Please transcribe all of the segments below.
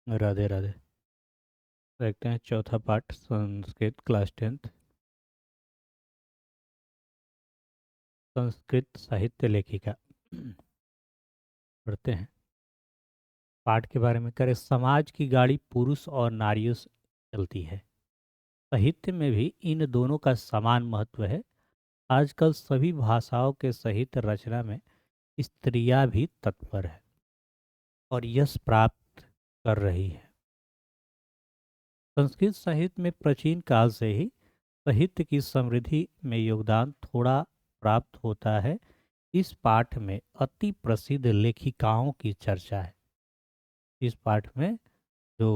राधे राधे। देखते हैं चौथा पाठ, संस्कृत क्लास 10th, संस्कृत साहित्य लेखिका। पढ़ते हैं। पाठ के बारे में करें। समाज की गाड़ी पुरुष और नारियों से चलती है। साहित्य में भी इन दोनों का समान महत्व है। आजकल सभी भाषाओं के साहित्य रचना में स्त्रियां भी तत्पर है और यश प्राप्त कर रही है। संस्कृत साहित्य में प्राचीन काल से ही साहित्य की समृद्धि में योगदान थोड़ा प्राप्त होता है। इस पाठ में अति प्रसिद्ध लेखिकाओं की चर्चा है। इस पाठ में जो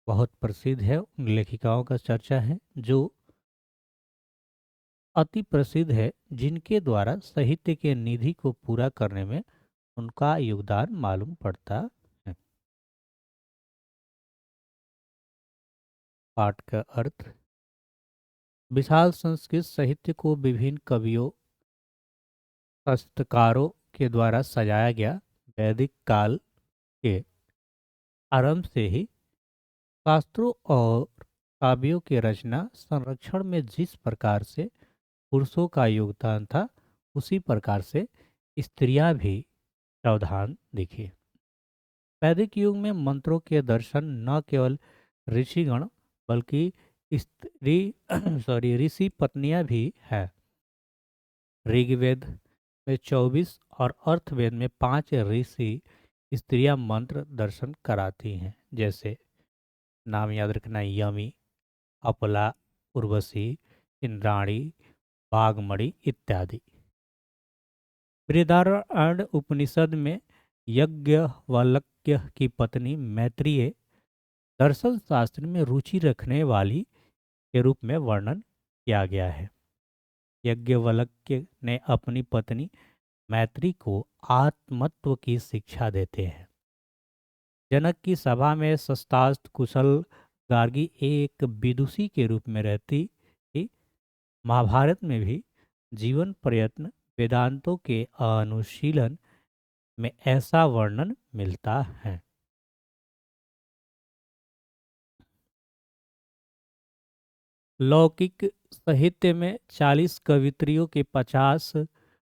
बहुत प्रसिद्ध है उन लेखिकाओं का चर्चा है जो अति प्रसिद्ध है, जिनके द्वारा साहित्य के निधि को पूरा करने में उनका योगदान मालूम पड़ता है। पाठ का अर्थ। विशाल संस्कृत साहित्य को विभिन्न कवियों, हस्तकारों के द्वारा सजाया गया। वैदिक काल के आरंभ से ही शास्त्रों और काव्यों की रचना संरक्षण में जिस प्रकार से पुरुषों का योगदान था, उसी प्रकार से स्त्रियां भी सावधान दिखी। वैदिक युग में मंत्रों के दर्शन न केवल ऋषिगण बल्कि स्त्री ऋषि पत्नियां भी हैं। ऋग्वेद में 24 और अर्थवेद में 5 ऋषि स्त्रियां मंत्र दर्शन कराती हैं। जैसे नाम याद रखना, यमी, अपला, उर्वशी, इंद्राणी, वाग्मणि इत्यादि। बृहदारण्यक उपनिषद में याज्ञवल्क्य की पत्नी मैत्रेयी दर्शन शास्त्र में रुचि रखने वाली के रूप में वर्णन किया गया है। याज्ञवल्क्य ने अपनी पत्नी मैत्री को आत्मतत्व की शिक्षा देते हैं। जनक की सभा में शस्त्रास्त्र कुशल गार्गी एक विदुषी के रूप में रहती थी। महाभारत में भी जीवन प्रयत्न वेदांतों के अनुशीलन में ऐसा वर्णन मिलता है। लौकिक साहित्य में 40 कवित्रियों के 50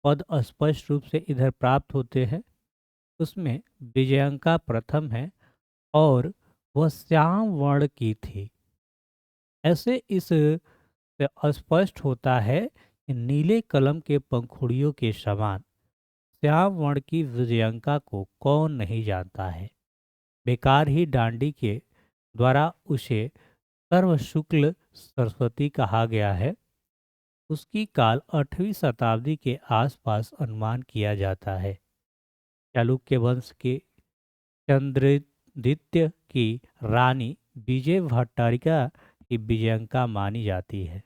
पद स्पष्ट रूप से इधर प्राप्त होते हैं। उसमें विजयंका प्रथम है और वह श्याम वर्ण की थी। ऐसे इस से स्पष्ट होता है कि नीले कलम के पंखुड़ियों के समान श्याम वर्ण की विजयंका को कौन नहीं जानता है। बेकार ही डांडी के द्वारा उसे सर्व शुक्ल सरस्वती कहा गया है। उसकी काल 8वीं शताब्दी के आसपास अनुमान किया जाता है। चालुक्य वंश के चंद्रदित्य की रानी विजय भट्टारिका की विजयंका मानी जाती है।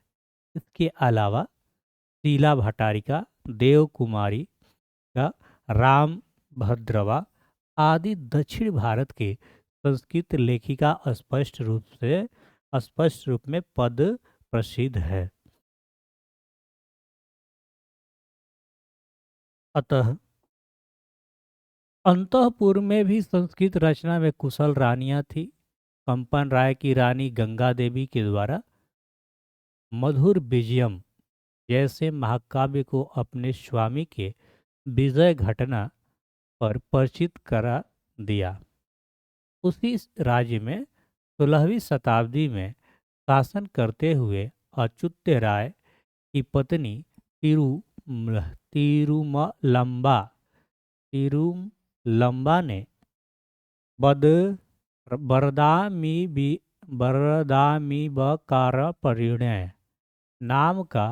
इसके अलावा शीला भट्टारिका, देव कुमारी का राम भद्रवा आदि दक्षिण भारत के संस्कृत लेखिका स्पष्ट रूप में पद प्रसिद्ध है। अतः अंतःपुर में भी संस्कृत रचना में कुशल रानियां थी। कंपन राय की रानी गंगा देवी के द्वारा मधुर विजयम जैसे महाकाव्य को अपने स्वामी के विजय घटना पर परिचित करा दिया। उसी राज्य में 16वीं शताब्दी में शासन करते हुए अच्युत राय की पत्नी तिरु तिरुमलंबा तिरुमलंबा ने बद बरदामिबकार परिणय नाम का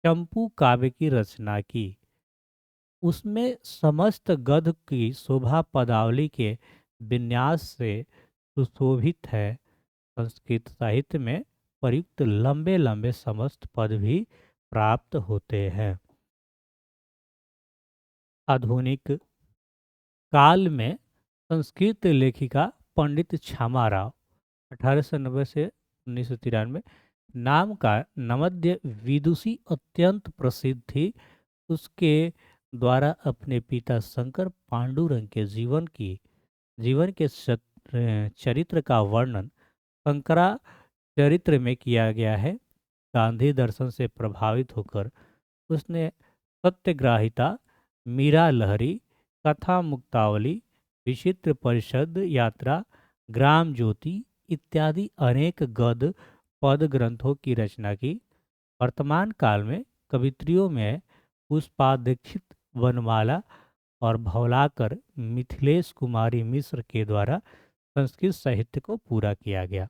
चंपू काव्य की रचना की। उसमें समस्त गद्य की शोभा पदावली के विन्यास से सुशोभित है। संस्कृत साहित्य में प्रयुक्त लंबे लंबे समस्त पद भी प्राप्त होते हैं। आधुनिक काल में संस्कृत लेखिका पंडित छामा राव 1890 से 1993 नाम का नवद्य विदुषी अत्यंत प्रसिद्ध थी। उसके द्वारा अपने पिता शंकर पांडुरंग के जीवन के चरित्र का वर्णन शंकराचरित्र में किया गया है। गांधी दर्शन से प्रभावित होकर उसने सत्यग्राहिता, मीरा लहरी, कथा मुक्तावली, विचित्र परिषद यात्रा, ग्राम ज्योति इत्यादि अनेक गद्य पद ग्रंथों की रचना की। वर्तमान काल में कवित्रियों में पुष्पादीक्षित, वनमाला और भवलाकर, मिथिलेश कुमारी मिश्र के द्वारा संस्कृत साहित्य को पूरा किया गया।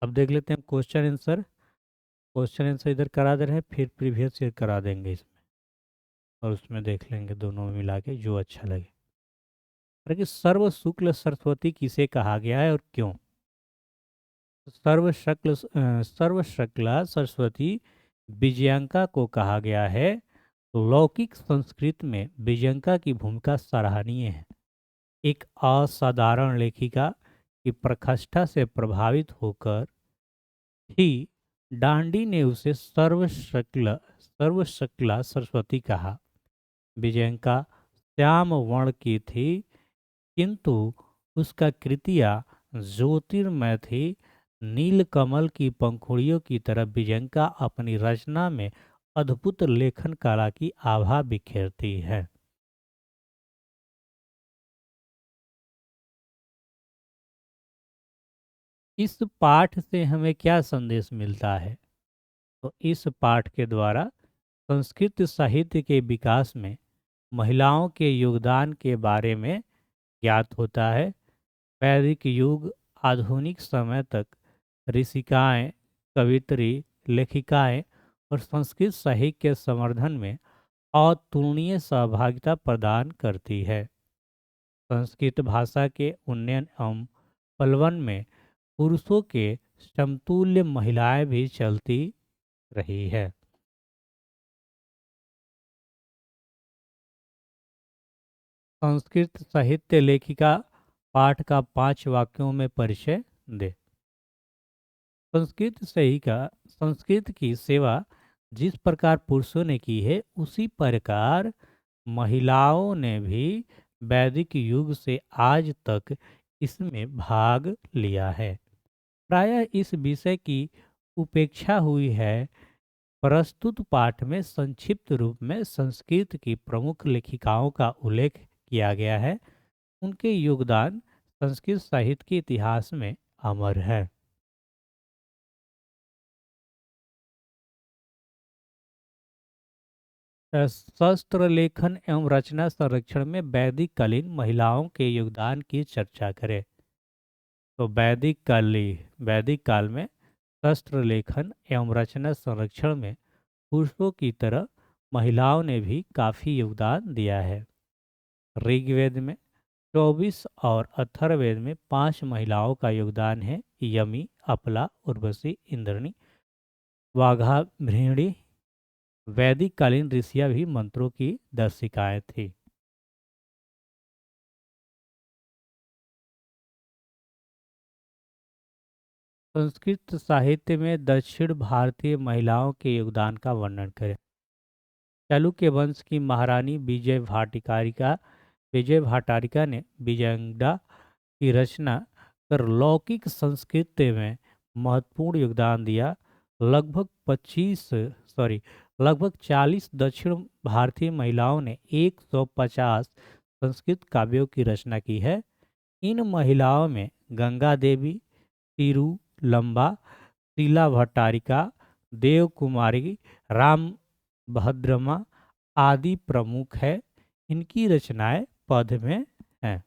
अब देख लेते हैं क्वेश्चन आंसर। क्वेश्चन आंसर इधर करा दे रहे हैं, फिर प्रीवियस ईयर करा देंगे इसमें, और उसमें देख लेंगे दोनों में मिला के जो अच्छा लगे। कि सर्व शुक्ल सरस्वती किसे कहा गया है और क्यों? सर्वशक्ला सरस्वती विजयंका को कहा गया है। लौकिक संस्कृत में विजयंका की भूमिका सराहनीय है। एक असाधारण लेखिका की प्रखष्ठा से प्रभावित होकर ही डांडी ने उसे सर्वशक्ला सरस्वती कहा। विजयंका श्याम वर्ण की थी, किंतु उसका कृतियाँ ज्योतिर्मय थी। नीलकमल की पंखुड़ियों की तरह विजयंका अपनी रचना में अद्भुत लेखन कला की आभा बिखेरती है। इस पाठ से हमें क्या संदेश मिलता है? तो इस पाठ के द्वारा संस्कृत साहित्य के विकास में महिलाओं के योगदान के बारे में ज्ञात होता है। वैदिक युग आधुनिक समय तक ऋषिकाएं, कवित्री, लेखिकाएं और संस्कृत साहित्य के संवर्धन में अतुलनीय सहभागिता प्रदान करती है। संस्कृत भाषा के उन्नयन एवं पल्वन में पुरुषों के समतुल्य महिलाएं भी चलती रही है। संस्कृत साहित्य लेखिका पाठ का 5 वाक्यों में परिचय दे। संस्कृत की सेवा जिस प्रकार पुरुषों ने की है, उसी प्रकार महिलाओं ने भी वैदिक युग से आज तक इसमें भाग लिया है। प्रायः इस विषय की उपेक्षा हुई है। प्रस्तुत पाठ में संक्षिप्त रूप में संस्कृत की प्रमुख लेखिकाओं का उल्लेख किया गया है। उनके योगदान संस्कृत साहित्य के इतिहास में अमर है। शस्त्र लेखन एवं रचना संरक्षण में वैदिक कालीन महिलाओं के योगदान की चर्चा करें। तो वैदिक काल में शस्त्र लेखन एवं रचना संरक्षण में पुरुषों की तरह महिलाओं ने भी काफी योगदान दिया है। ऋग्वेद में 24 और अथर्ववेद में 5 महिलाओं का योगदान है। यमी, अपला, उर्वशी, इंद्रणी, वाघाभृणी। वैदिक कालीन ऋषियां भी मंत्रों की दर्शिकाएं थी। संस्कृत साहित्य में दक्षिण भारतीय महिलाओं के योगदान का वर्णन करें। चालुक्य वंश की महारानी विजय भाटारिका ने विजयंगा की रचना कर लौकिक संस्कृत में महत्वपूर्ण योगदान दिया। लगभग 40 दक्षिण भारतीय महिलाओं ने 150 संस्कृत काव्यों की रचना की है। इन महिलाओं में गंगा देवी, तिरुलंबा, शीला भट्टारिका, देवकुमारी, राम भद्रमा आदि प्रमुख है। इनकी रचनाएं पद में हैं।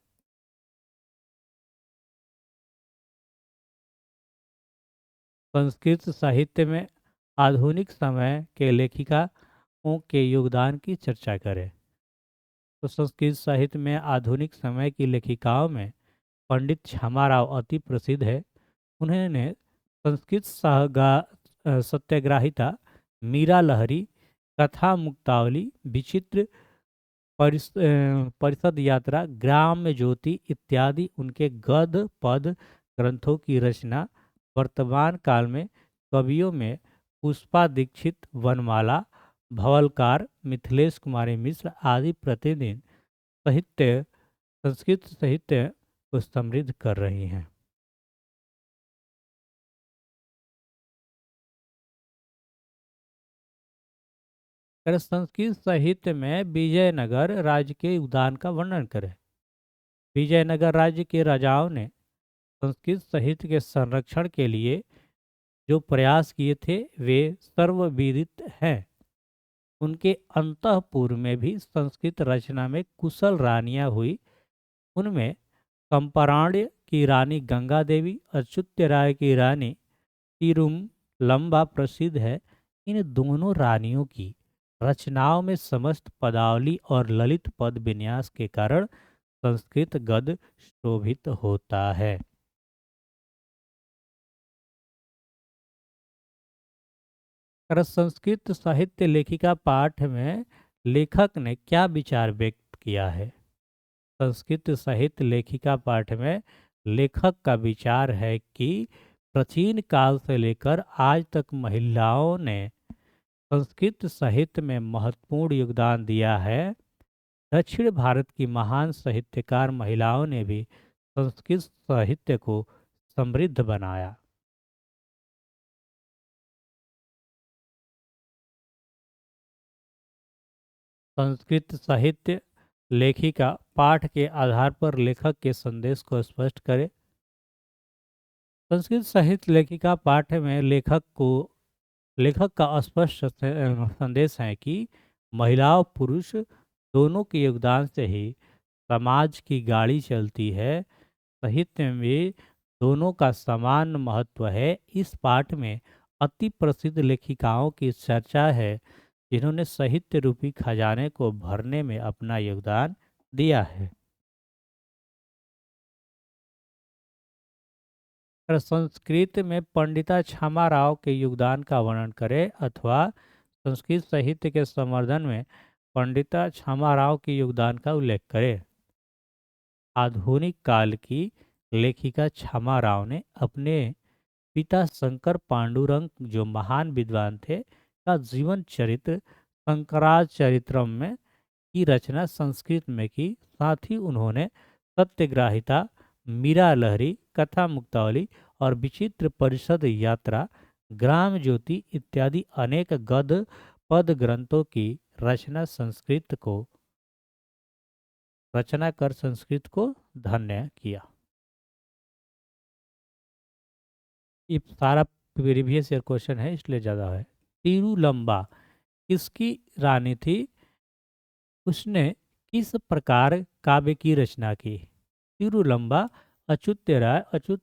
संस्कृत साहित्य में आधुनिक समय के लेखिकाओं के योगदान की चर्चा करें। तो संस्कृत साहित्य में आधुनिक समय की लेखिकाओं में पंडित क्षमाराव अति प्रसिद्ध है। उन्होंने संस्कृत सत्याग्रहिता, मीरा लहरी, कथा मुक्तावली, विचित्र परिषद यात्रा, ग्राम ज्योति इत्यादि उनके गद्य पद ग्रंथों की रचना वर्तमान काल में कवियों में पुष्पा दीक्षित, वनमाला, भवलकार, मिथिलेश कुमारी मिश्र आदि प्रतिदिन संस्कृत साहित्य को समृद्ध कर रही हैं। अगर संस्कृत साहित्य में विजयनगर राज्य के योगदान का वर्णन करें। विजयनगर राज्य के राजाओं ने संस्कृत साहित्य के संरक्षण के लिए जो प्रयास किए थे वे सर्वविदित हैं। उनके अंतःपुर में भी संस्कृत रचना में कुशल रानियां हुई। उनमें चंपारण्य की रानी गंगा देवी, अच्युत राय की रानी तिरुमलंबा प्रसिद्ध है। इन दोनों रानियों की रचनाओं में समस्त पदावली और ललित पद विन्यास के कारण संस्कृत गद्य शोभित होता है। अगर संस्कृत साहित्य लेखिका पाठ में लेखक ने क्या विचार व्यक्त किया है। संस्कृत साहित्य लेखिका पाठ में लेखक का विचार है कि प्राचीन काल से लेकर आज तक महिलाओं ने संस्कृत साहित्य में महत्वपूर्ण योगदान दिया है। दक्षिण भारत की महान साहित्यकार महिलाओं ने भी संस्कृत साहित्य को समृद्ध बनाया। संस्कृत साहित्य लेखिका पाठ के आधार पर लेखक के संदेश को स्पष्ट करे। संस्कृत साहित्य लेखिका पाठ में लेखक का स्पष्ट संदेश है कि महिला और पुरुष दोनों के योगदान से ही समाज की गाड़ी चलती है। साहित्य में दोनों का समान महत्व है। इस पाठ में अति प्रसिद्ध लेखिकाओं की चर्चा है जिन्होंने साहित्य रूपी खजाने को भरने में अपना योगदान दिया है। अगर संस्कृत में पंडिता छामा राव के योगदान का वर्णन करें अथवा संस्कृत साहित्य के संवर्धन में पंडिता छामा राव के योगदान का उल्लेख करें। आधुनिक काल की लेखिका छामा राव ने अपने पिता शंकर पांडुरंग जो महान विद्वान थे का जीवन चरित्र शंकराचरित्रम में की रचना संस्कृत में की। साथ ही उन्होंने सत्यग्राहिता, मीरा लहरी, कथा मुक्तावली और विचित्र परिषद यात्रा, ग्राम ज्योति इत्यादि अनेक गद्य पद ग्रंथों की रचना कर संस्कृत को धन्य किया। ये सारा प्रीवियस ईयर क्वेश्चन है इसलिए ज़्यादा है। तिरुलंबा किसकी रानी थी? उसने किस प्रकार काव्य की रचना की? तिरुलंबा अच्युत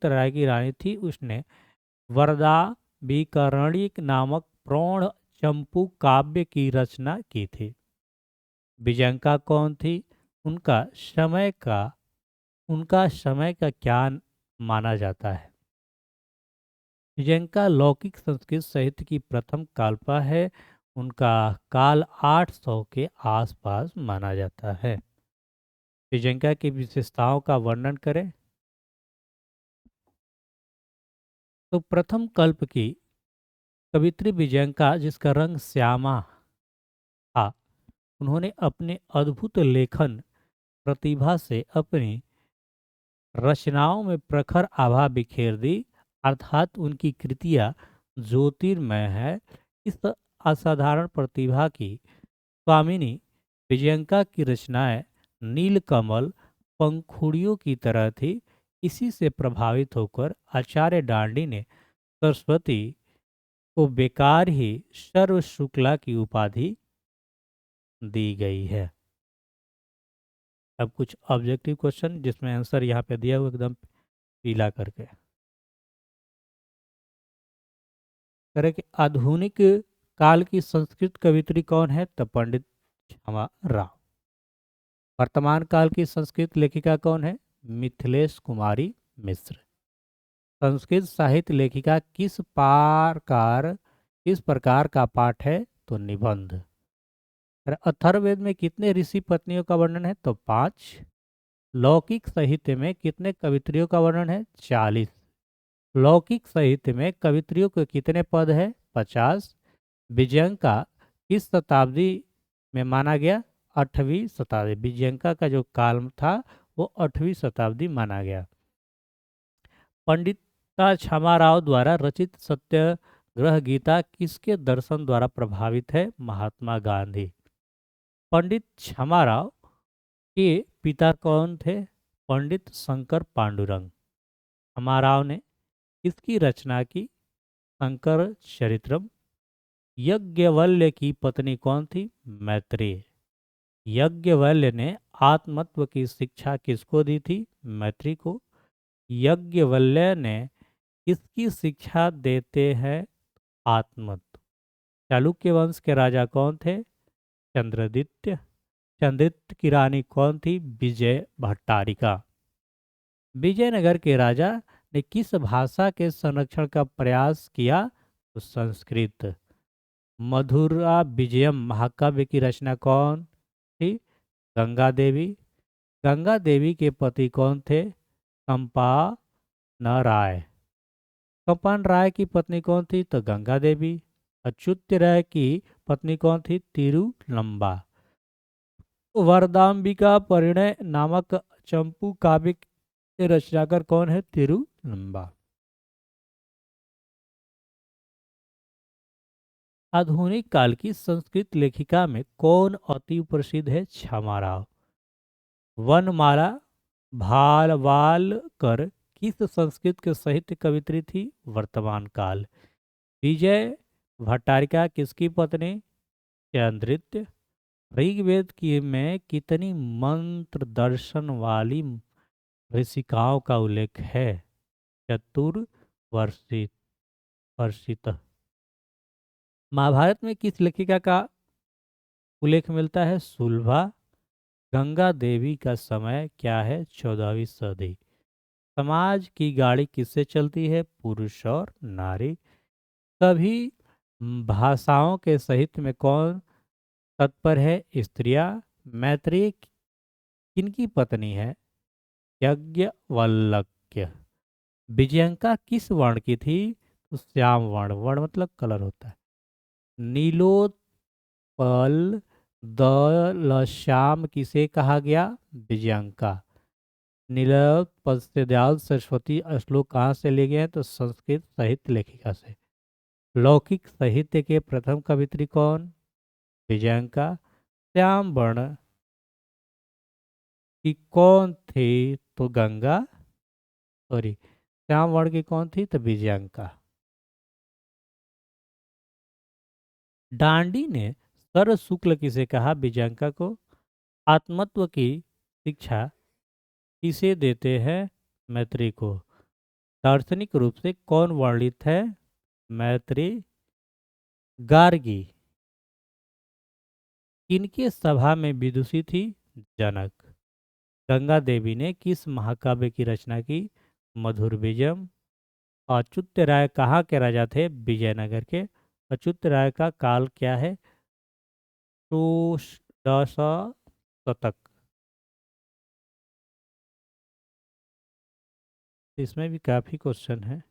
राय की रानी थी। उसने वरदा विकरणिक नामक प्रौढ़ चंपू काव्य की रचना की थी। विजयंका कौन थी? उनका समय का क्या माना जाता है? विजयंका लौकिक संस्कृत साहित्य की प्रथम काल्पा है। उनका काल 800 के आसपास माना जाता है। विजयंका की विशेषताओं का वर्णन करें तो प्रथम कल्प की कवित्री विजयंका जिसका रंग श्यामा था, उन्होंने अपने अद्भुत लेखन प्रतिभा से अपनी रचनाओं में प्रखर आभा बिखेर दी। अर्थात उनकी कृतियां ज्योतिर्मय है। इस असाधारण प्रतिभा की स्वामिनी विजयंका की रचनाएं नीलकमल पंखुड़ियों की तरह थी। इसी से प्रभावित होकर आचार्य डांडी ने सरस्वती को बेकार ही सर्व शुक्ला की उपाधि दी गई है। अब कुछ ऑब्जेक्टिव क्वेश्चन जिसमें आंसर यहाँ पे दिया हुआ एकदम पीला करके करे कि आधुनिक काल की संस्कृत कवित्री कौन है? तो पंडित छामा राव। वर्तमान काल की संस्कृत लेखिका कौन है? मिथिलेश कुमारी मिश्र। संस्कृत साहित्य लेखिका किस प्रकार का पाठ है? तो निबंध। अथर्ववेद में कितने ऋषि पत्नियों का वर्णन है? तो 5। लौकिक साहित्य में कितने कवित्रियों का वर्णन है? 40। लौकिक साहित्य में कवित्रियों के कितने पद है? 50। विजयंका किस शताब्दी में माना गया? 8वीं शताब्दी। विजयंका का जो काल था वो 8वीं शताब्दी माना गया। पंडिता क्षमाराव द्वारा रचित सत्याग्रह गीता किसके दर्शन द्वारा प्रभावित है? महात्मा गांधी। पंडित क्षमाराव के पिता कौन थे? पंडित शंकर पांडुरंग। क्षमाराव ने किसकी रचना की? शंकर चरित्रम। यज्ञवल्ल्य की पत्नी कौन थी? मैत्रेय। यज्ञवल्ल्य ने आत्मतत्व की शिक्षा किसको दी थी? मैत्री को। यज्ञवल्ल्य ने किसकी शिक्षा देते हैं? आत्मतत्व। चालुक्य वंश के राजा कौन थे? चंद्रदित्य। चंद्रदित्य की रानी कौन थी? विजय भट्टारिका। विजयनगर के राजा ने किस भाषा के संरक्षण का प्रयास किया? तो संस्कृत। मधुरा विजयम महाकाव्य की रचना कौन थी? गंगा देवी। गंगा देवी के पति कौन थे? कंपान राय। कंपान राय की पत्नी कौन थी? तो गंगा देवी। अच्युत राय की पत्नी कौन थी? तिरुलंबा। वरदाम्बिका परिणय नामक चंपू काव्य के रचनाकार कौन है? तिरुलंबा। आधुनिक काल की संस्कृत लेखिका में कौन अति प्रसिद्ध है? क्षमाराव। वनमाला भालवालकर किस संस्कृत के साहित्य कवित्री थी? वर्तमान काल। विजय भट्टारिका किसकी पत्नी? चंद्रित। ऋग्वेद की में कितनी मंत्र दर्शन वाली ऋषिकाओं का उल्लेख है? चतुर्वर्षित वर्षित। महाभारत में किस लेखिका का उल्लेख मिलता है? सुलभा। गंगा देवी का समय क्या है? 14वीं सदी। समाज की गाड़ी किससे चलती है? पुरुष और नारी। सभी भाषाओं के साहित्य में कौन तत्पर है? स्त्रियां। मैत्रेय किनकी पत्नी है? याज्ञवल्क्य। विजयंका किस वर्ण की थी? तो श्याम वर्ण। वर्ण मतलब कलर होता है। नीलोत्पल दलश्याम किसे कहा गया? विजयंका। नीलोत्पल से दयाल सरस्वती श्लोक कहाँ से लिए गए हैं? तो संस्कृत साहित्य लेखिका से। लौकिक साहित्य के प्रथम कवित्री कौन? विजयंका। श्याम वर्ण की कौन थी? तो गंगा सॉरी श्याम वर्ण की कौन थी? तो विजयंका। डांडी ने सर शुक्ल किसे कहा? विजयंका को। आत्मत्व की शिक्षा किसे देते हैं? मैत्री को। दार्शनिक रूप से कौन वर्णित है? मैत्री। गार्गी किनके सभा में विदुषी थी? जनक। गंगा देवी ने किस महाकाव्य की रचना की? मधुर बीजम। अच्युत राय कहाँ के राजा थे? विजयनगर के। अच्युत राय का काल क्या है? षोडश शतक। इसमें भी काफी क्वेश्चन है।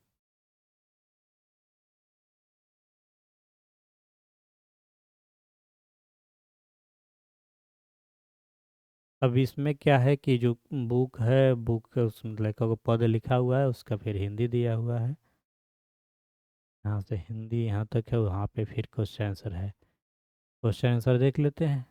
अब इसमें क्या है कि जो बुक है, बुक उसमें लेखक को पद लिखा हुआ है, उसका फिर हिंदी दिया हुआ है। यहाँ से हिंदी यहाँ तक है, वहाँ पे फिर क्वेश्चन आंसर है। क्वेश्चन आंसर देख लेते हैं।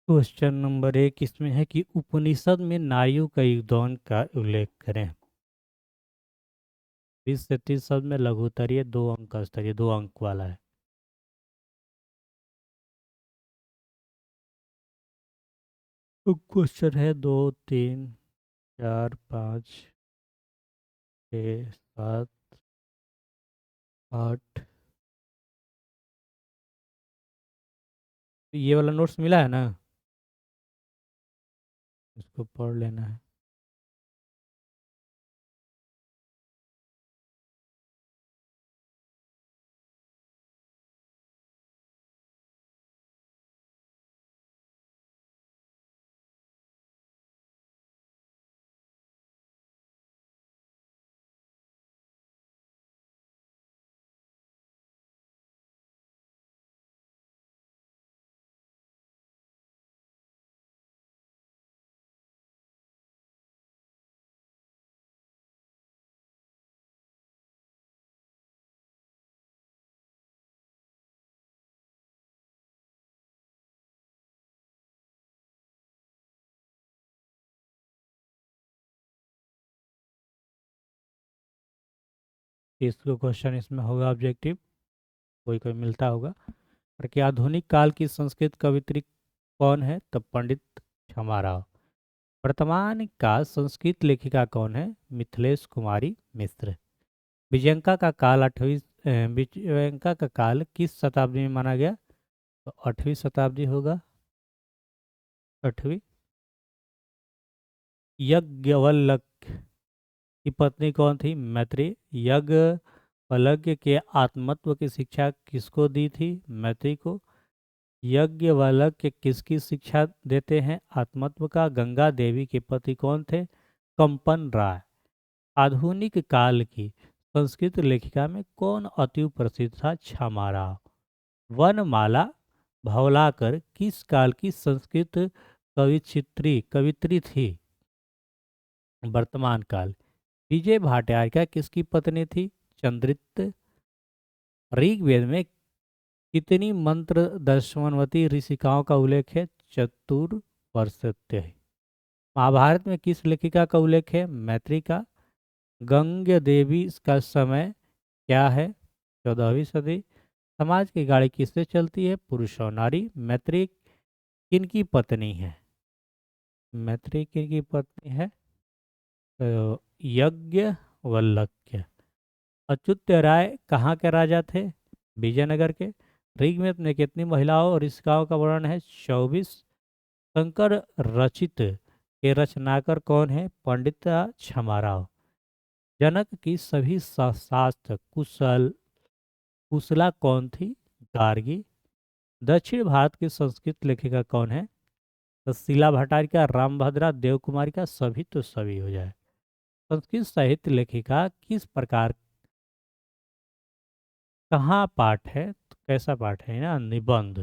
क्वेश्चन नंबर 1 इसमें है कि उपनिषद में नारियों का योगदान का उल्लेख करें। 20 से 30 शब्द में लघुत्तरीय 2 अंक का स्तरीय 2 अंक वाला है। तो क्वेश्चन है 2 3 4 5 6 7 8। ये वाला नोट्स मिला है ना? इसको पढ़ लेना है। 30 को क्वेश्चन इसमें होगा ऑब्जेक्टिव, कोई कोई मिलता होगा। और कि आधुनिक काल की संस्कृत कवित्री कौन है? तो पंडित क्षमा राव। वर्तमान का संस्कृत लेखिका कौन है? मिथिलेश कुमारी मिश्र। विजयंका का काल विजयंका का काल किस शताब्दी में माना गया? तो 8वीं शताब्दी होगा, 8वीं। यज्ञवल्क की पत्नी कौन थी? मैत्री। यज्ञवल्क्य के आत्मत्व की शिक्षा किसको दी थी? मैत्री को। यज्ञवल्क्य किसकी शिक्षा देते हैं? आत्मत्व का। गंगा देवी के पति कौन थे? कंपन राय। आधुनिक काल की संस्कृत लेखिका में कौन अति प्रसिद्ध था? क्षमाराव। वनमाला भवलाकर किस काल की संस्कृत कवित्री थी? वर्तमान काल। विजय भाटियारिका किसकी पत्नी थी? चंद्रित। ऋग्वेद में कितनी मंत्र दर्शनवती ऋषिकाओं का उल्लेख है? चतुर्वर्षत्य। महाभारत में किस लेखिका का उल्लेख है? मैत्री का। गंगा देवी का समय क्या है? 14वीं सदी। समाज की गाड़ी किससे चलती है? पुरुष और नारी। मैत्री किनकी पत्नी है? मैत्री किनकी पत्नी है? तो यज्ञवल्क्य। अच्युत राय कहाँ के राजा थे? विजयनगर के। ऋग्वेद में कितनी महिलाओं और ऋषिकाओं का वर्णन है? 24। शंकर रचित के रचनाकार कौन है? पंडित क्षमाराव। जनक की सभी शास्त्र कुशला कौन थी? गार्गी। दक्षिण भारत की संस्कृत लेखिका कौन है? तो शीला भट्टारिका, रामभद्रा, देवकुमारिका, सभी तो सभी हो जाए। संस्कृत साहित्य लेखिका किस प्रकार, कहाँ पाठ है? तो कैसा पाठ है ना? निबंध।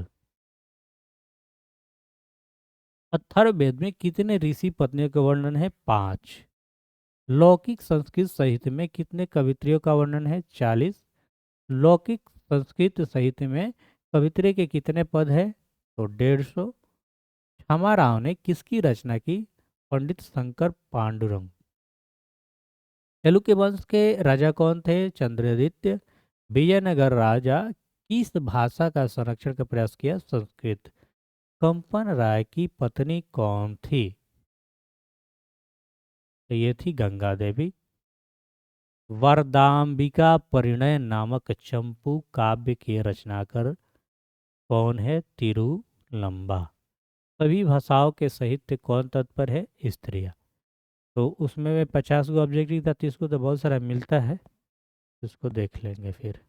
अथर्ववेद में कितने ऋषि पत्नियों का वर्णन है? 5। लौकिक संस्कृत साहित्य में कितने कवित्रियों का वर्णन है? 40। लौकिक संस्कृत साहित्य में कवित्री के कितने पद है? तो 150। क्षमाराव ने किसकी रचना की? पंडित शंकर पांडुरंग। चालुक्य वंश के राजा कौन थे? चंद्रदित्य। विजयनगर राजा किस भाषा का संरक्षण का प्रयास किया? संस्कृत। कंपन राय की पत्नी कौन थी? तो ये थी गंगा देवी। वरदाम्बिका परिणय नामक चंपू काव्य के रचनाकार कौन है? तिरुलंबा। सभी भाषाओं के साहित्य कौन तत्पर है? स्त्रियां। तो उसमें 50 को ऑब्जेक्टिव था, 30 को तो बहुत सारा मिलता है, उसको देख लेंगे फिर।